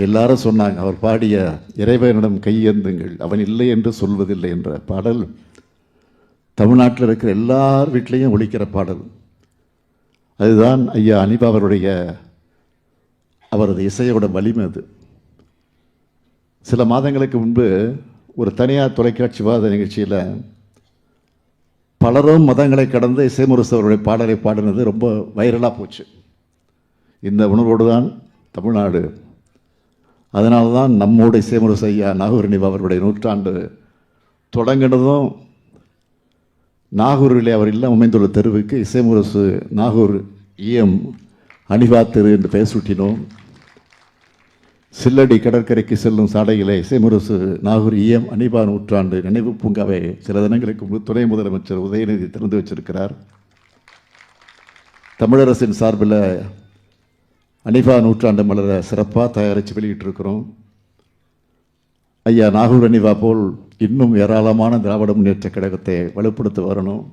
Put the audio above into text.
எல்லாரும் சொன்னாங்க, அவர் பாடிய இறைவனிடம் கையேந்துங்கள் அவன் இல்லை என்று சொல்வதில்லை என்ற பாடல் தமிழ்நாட்டில் இருக்கிற எல்லார் வீட்லேயும் ஒலிக்கிற பாடல். அதுதான் ஐயா அனிபா அவரது இசையோட வலிமை. அது சில மாதங்களுக்கு முன்பு ஒரு தனியார் தொலைக்காட்சி வாத நிகழ்ச்சியில் பலரும் மதங்களை கடந்து இசைமுரசு அவருடைய பாடலை பாடினது ரொம்ப வைரலாக போச்சு. இந்த உணர்வோடு தான் தமிழ்நாடு. அதனால தான் நம்மோட இசைமுரசு ஐயா நாகூர் அனிபா அவருடைய நூற்றாண்டு தொடங்கினதும் நாகூரிலே அவர் இல்லம் அமைந்துள்ள தெருவுக்கு இசைமுரசு நாகூர் EM அனிபா தெரு என்று பெயர் சூட்டினோம். சில்லடி கடற்கரைக்கு செல்லும் சாலையிலே இசைமுரசு நாகூர் EM அனிபா நூற்றாண்டு நினைவு பூங்காவை சில தினங்களுக்கு முன்பு துணை முதலமைச்சர் உதயநிதி திறந்து வச்சிருக்கிறார். தமிழரசின் சார்பில் அனிபா நூற்றாண்டு மலரை சிறப்பாக தயாரித்து வெளியிட்டிருக்கிறோம். ஐயா நாகூர் அனிபா போல் இன்னும் ஏராளமான திராவிட முன்னேற்ற கழகத்தை வலுப்படுத்த வரணும்.